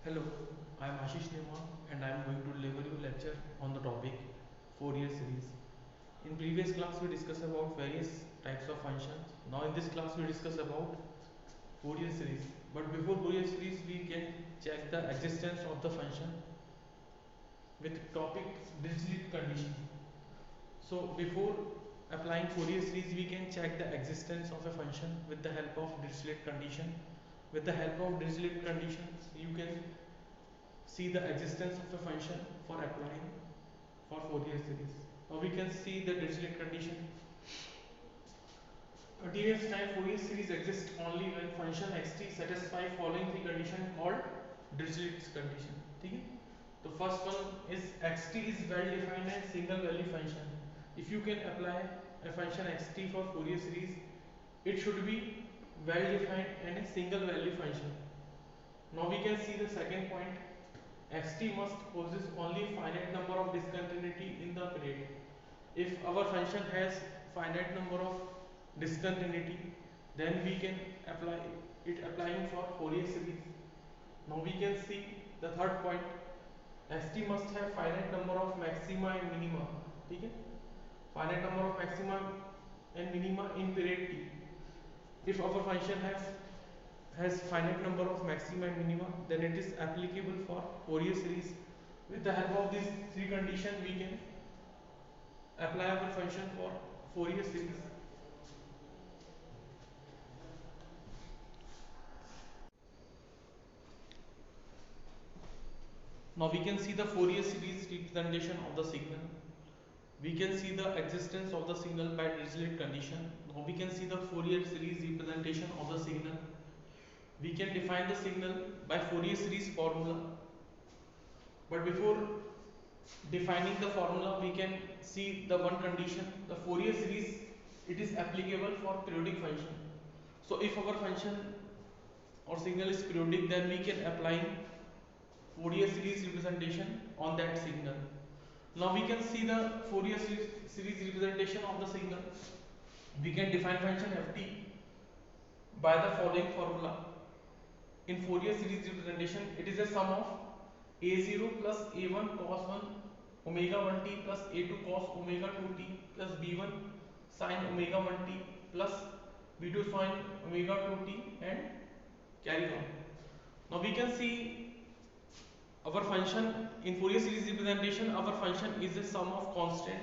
Hello, I am Ashish Nirmal and I am going to deliver you lecture on the topic Fourier series. In previous class we discussed about various types of functions. Now in this class we discuss about Fourier series. But before Fourier series we can check the existence of the function with topic Dirichlet condition. So before applying Fourier series we can check the existence of a function with the help of Dirichlet condition. With the help of Dirichlet conditions you can see the existence of a function for applying for Fourier series. Now we can see the Dirichlet condition. Continuous time Fourier series exists only when function xt satisfy following three conditions called Dirichlet's condition. ठीक है? The first one is xt is well defined and single value function. If you can apply a function xt for Fourier series, it should be well defined and a single value function. Now we can see the second point. Xt must possess only finite number of discontinuity in the period. If our function has finite number of discontinuity, then we can apply it applying for Fourier series. Now we can see the third point. St must have finite number of maxima and minima. ठीक है? Finite number of maxima and minima in period t. If our function has finite number of maxima and minima, then it is applicable for Fourier series. With the help of these three conditions, we can apply our function for Fourier series. Now we can see the Fourier series representation of the signal. We can see the existence of the signal by Dirichlet condition. Now we can see the Fourier series representation of the signal. We can define the signal by Fourier series formula. But before defining the formula, we can see the one condition. The Fourier series, it is applicable for periodic function. So if our function or signal is periodic, then we can apply Fourier series representation on that signal. Now we can see the Fourier series representation of the signal. We can define function ft by the following formula. In Fourier series representation, it is a sum of a0 plus a1 cos 1 omega 1t plus a2 cos omega 2t plus b1 sin omega 1t plus b2 sin omega 2t and carry on. Now we can see our function in Fourier series representation. Our function is a sum of constant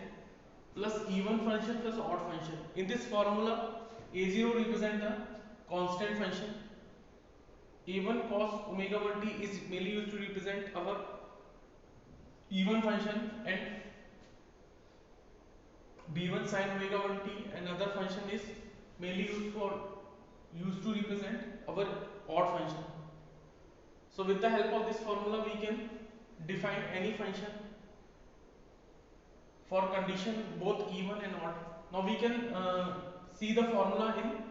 plus even function plus odd function. In this formula, a0 represent the constant function, a1 cos omega 1t is mainly used to represent our even function, and b1 sin omega 1t another function is mainly used to represent our odd function. So with the help of this formula we can define any function for condition both even and odd. Now we can see the formula in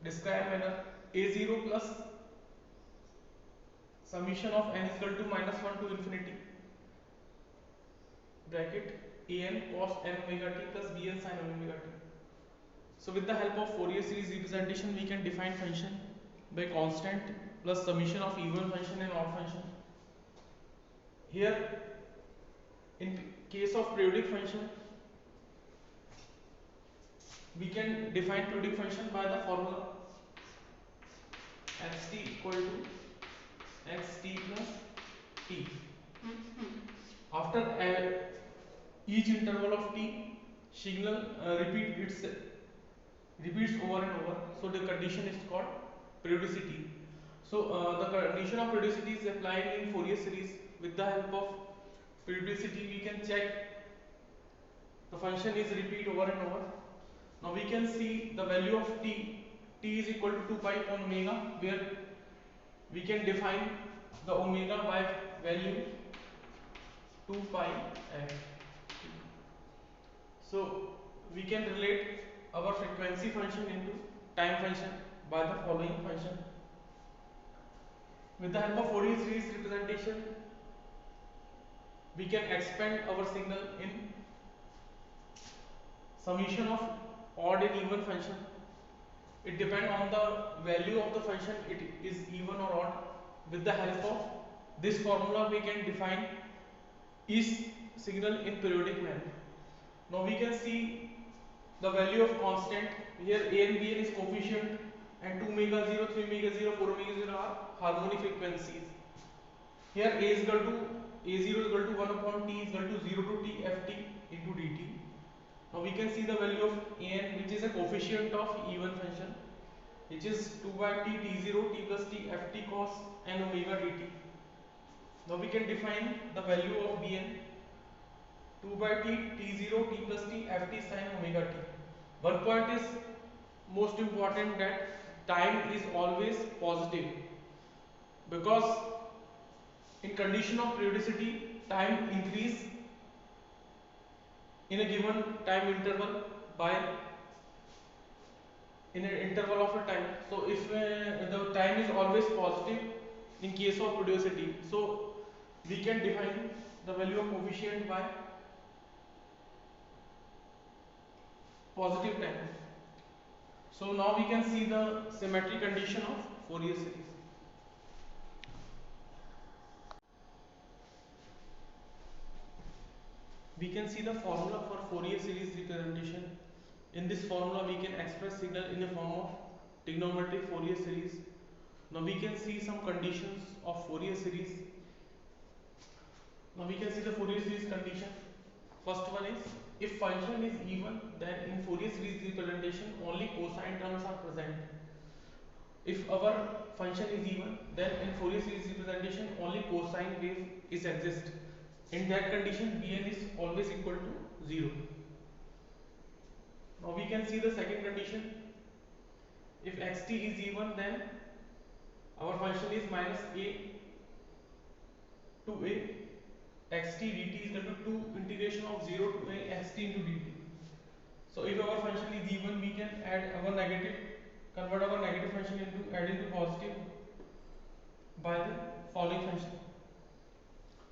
described manner. A0 plus summation of n is equal to minus 1 to infinity bracket an cos n omega t plus bn sin omega t. So with the help of Fourier series representation, we can define function by constant plus summation of even function and odd function. Here in case of periodic function, we can define periodic function by the formula xt equal to xt plus t. After each interval of t, signal repeats over and over. So the condition is called periodicity. So the condition of periodicity is applied in Fourier series. With the help of periodicity, we can check the function is repeat over and over. Now we can see the value of t. T is equal to 2 pi upon omega, where we can define the omega by value 2 pi f. So we can relate our frequency function into time function by the following function. With the help of Fourier series representation, we can expand our signal in summation of odd and even function. It depends on the value of the function, it is even or odd. With the help of this formula we can define each signal in periodic manner. Now we can see the value of constant. Here a and bn is coefficient, and 2 omega 0, 3 omega 0, 4 omega 0 are harmonic frequencies. Here a is equal to a0 is equal to 1 upon t is equal to 0 to t ft into dt. Now we can see the value of an, which is a coefficient of even function, which is 2 by t t0 t plus t ft cos n omega dt. Now we can define the value of bn, 2 by t t0 t plus t ft sin omega t. One point is most important, that time is always positive, because in condition of periodicity time increase in a given time interval by in an interval of a time. So if the time is always positive in case of periodicity, so we can define the value of coefficient by positive time. So now we can see the symmetry condition of Fourier series. We can see the formula for Fourier series representation. In this formula we can express signal in the form of trigonometric Fourier series. Now we can see some conditions of Fourier series. Now we can see the Fourier series condition. First one is, if function is even, then in Fourier series representation only cosine terms are present. If our function is even, then in Fourier series representation only cosine wave is exist. In that condition bn is always equal to 0. Now we can see the second condition. If xt is even, then our function is minus a to a xt dt is equal to 2 integration of 0 to a xt into dt. So if our function is even, we can convert our negative function into positive by the following function.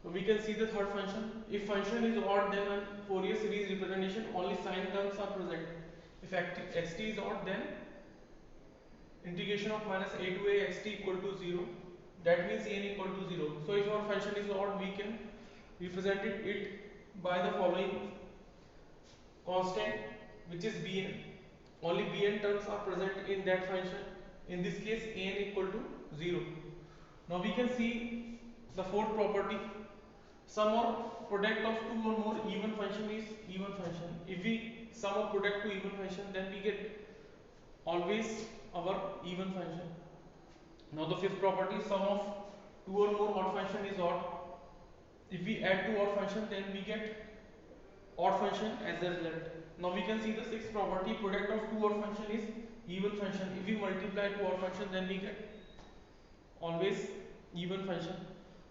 So we can see the third function. If function is odd, then in Fourier series representation only sine terms are present. If xt is odd, then integration of minus a to a xt equal to 0. That means n equal to 0. So if our function is odd, we can represent it by the following constant, which is bn. Only bn terms are present in that function. In this case n equal to 0. Now we can see the fourth property. Sum or product of two or more even function is even function. If we sum or product to even function, then we get always our even function. Now the fifth property, sum of two or more odd function is odd. If we add two odd function, then we get odd function as a result. Now we can see the sixth property, product of two odd function is even function. If we multiply two odd function, then we get always even function.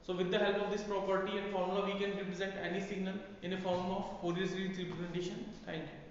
So with the help of this property and formula, we can represent any signal in a form of Fourier series representation. Thank you.